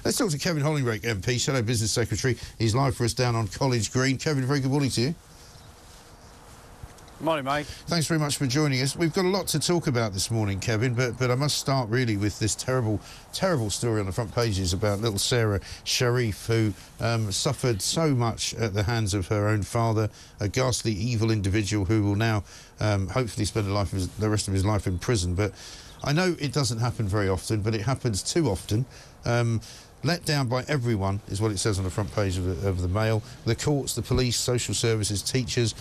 Let's talk to Kevin Hollingbeck, MP, Shadow Business Secretary. He's live for us down on College Green. Kevin, very good morning to you. Morning, Mike. Thanks very much for joining us. We've got a lot to talk about this morning, Kevin, but I must start really with this terrible story on the front pages about little Sarah Sharif, who suffered so much at the hands of her own father, a ghastly, evil individual who will now hopefully spend the rest of his life in prison. But I know it doesn't happen very often, but it happens too often. Let down by everyone is what it says on the front page of the Mail. The courts, the police, social services, teachers.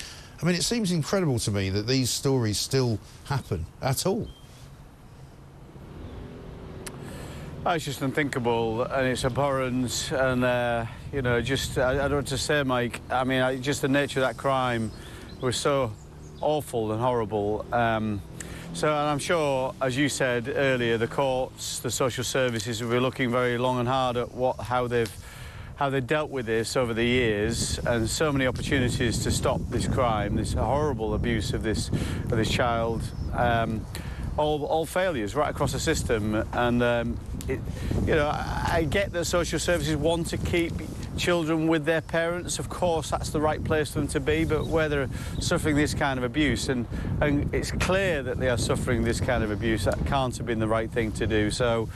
I mean, it seems incredible to me that these stories still happen at all. It's just unthinkable, and it's abhorrent, and you know, just I don't know what to say, Mike. I mean, just the nature of that crime was so awful and horrible. And I'm sure, as you said earlier, the courts, the social services will be looking very long and hard at how they've dealt with this over the years, and so many opportunities to stop this crime, this horrible abuse of this child. All failures right across the system, and you know, I get that social services want to keep children with their parents. Of course, that's the right place for them to be, but where they're suffering this kind of abuse, and it's clear that they are suffering this kind of abuse, that can't have been the right thing to do. So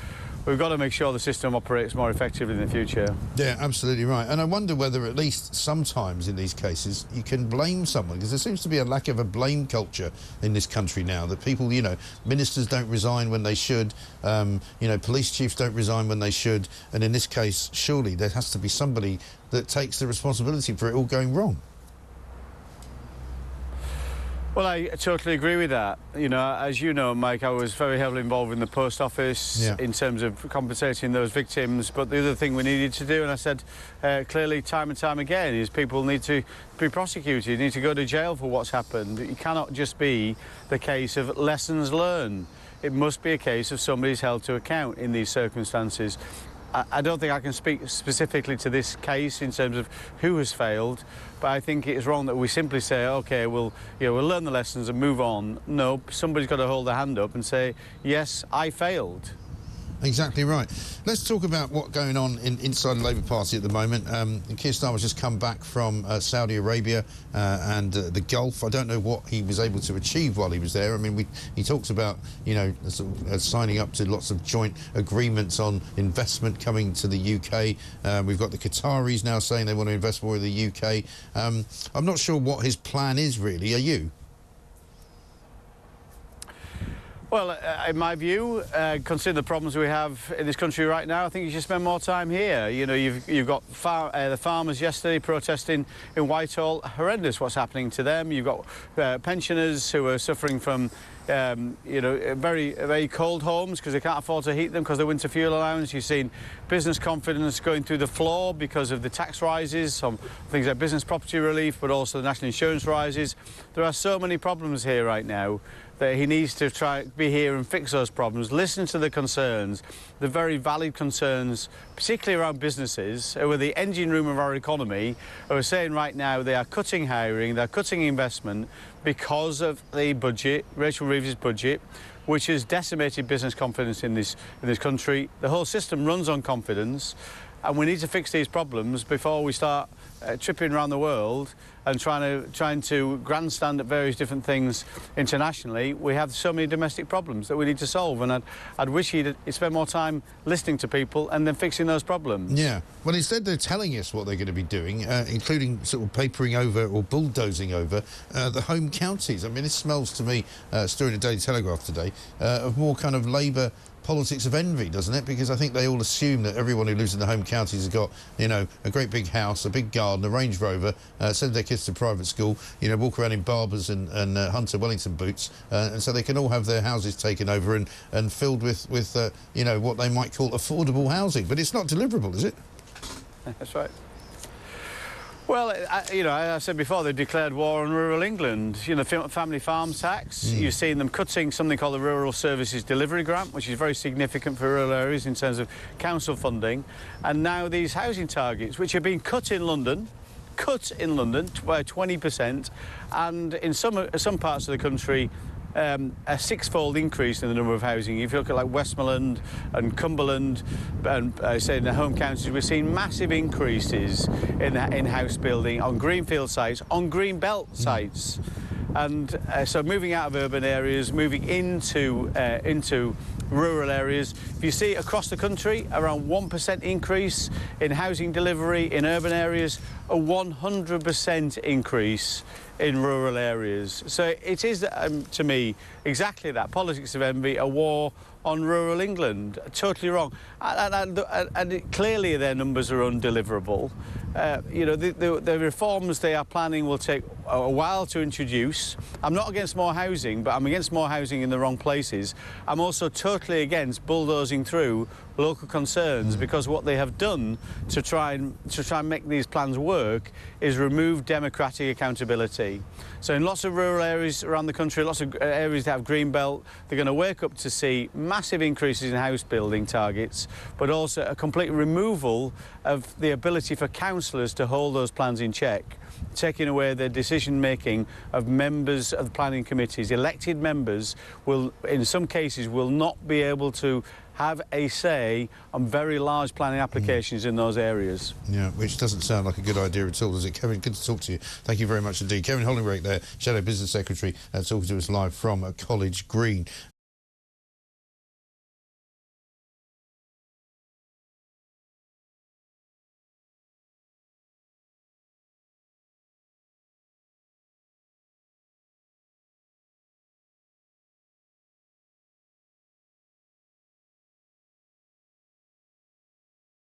we've got to make sure the system operates more effectively in the future. Yeah, absolutely right. And I wonder whether at least sometimes in these cases you can blame someone, because there seems to be a lack of a blame culture in this country now, that people, you know, ministers don't resign when they should, you know, police chiefs don't resign when they should, and in this case, surely there has to be somebody that takes the responsibility for it all going wrong. Well, I totally agree with that. You know, as you know, Mike, I was very heavily involved in the post office in terms of compensating those victims. But the other thing we needed to do, and I said clearly time and time again, is people need to be prosecuted, need to go to jail for what's happened. It cannot just be the case of lessons learned. It must be a case of somebody's held to account in these circumstances. I don't think I can speak specifically to this case in terms of who has failed, but I think it is wrong that we simply say, OK, we'll learn the lessons and move on. No, somebody's got to hold their hand up and say, yes, I failed. Exactly right. Let's talk about what's going on inside the Labour Party at the moment. Keir Starmer's just come back from Saudi Arabia and the Gulf. I don't know what he was able to achieve while he was there. I mean, he talks about, you know, sort of, signing up to lots of joint agreements on investment coming to the UK. We've got the Qataris now saying they want to invest more in the UK. I'm not sure what his plan is, really. Are you? Well, in my view, consider the problems we have in this country right now, I think you should spend more time here. You know, you've got the farmers yesterday protesting in Whitehall. Horrendous what's happening to them. You've got pensioners who are suffering from you know, very cold homes because they can't afford to heat them because of the winter fuel allowance. You've seen business confidence going through the floor because of the tax rises, some things like business property relief, but also the national insurance rises. There are so many problems here right now that he needs to try be here and fix those problems, listen to the concerns, the very valid concerns, particularly around businesses, who are the engine room of our economy, who are saying right now they are cutting hiring, they're cutting investment because of the budget, Rachel Reeves' budget, which has decimated business confidence in this country. The whole system runs on confidence, and we need to fix these problems before we start tripping around the world and trying to grandstand at various different things internationally. We have so many domestic problems that we need to solve, and I'd wish he'd spend more time listening to people and then fixing those problems. Yeah, well, instead they're telling us what they're going to be doing, including sort of papering over or bulldozing over the home counties. I mean, this smells to me, story in the Daily Telegraph today, of more kind of Labour politics of envy, doesn't it? Because I think they all assume that everyone who lives in the home counties has got, you know, a great big house, a big garden, a Range Rover, send their kids to private school, you know, walk around in Barbers and Hunter Wellington boots, and so they can all have their houses taken over and filled with you know, what they might call affordable housing. But it's not deliverable, is it? That's right. Well, you know, as I said before, they declared war on rural England. You know, family farm tax. You've seen them cutting something called the Rural Services Delivery Grant, which is very significant for rural areas in terms of council funding. And now these housing targets, which have been cut in London by 20%, and in some parts of the country a six-fold increase in the number of housing. If you look at like Westmoreland and Cumberland and say in the home counties, we're seeing massive increases in house building on greenfield sites, on green belt sites. And so moving out of urban areas, moving into rural areas. If you see across the country, around 1% increase in housing delivery in urban areas, a 100% increase in rural areas. So it is, to me, exactly that, politics of envy, a war on rural England. Totally wrong. And clearly their numbers are undeliverable. You know, the reforms they are planning will take a while to introduce. I'm not against more housing, but I'm against more housing in the wrong places. I'm also totally against bulldozing through local concerns, because what they have done to try and make these plans work is remove democratic accountability. So in lots of rural areas around the country, lots of areas that have green belt, they're going to wake up to see massive increases in house building targets, but also a complete removal of the ability for councillors to hold those plans in check, taking away the decision-making of members of the planning committees. Elected members will, in some cases, will not be able to have a say on very large planning applications in those areas. Yeah, which doesn't sound like a good idea at all, does it? Kevin, good to talk to you. Thank you very much indeed. Kevin Hollingbrake there, Shadow Business Secretary, talking to us live from College Green.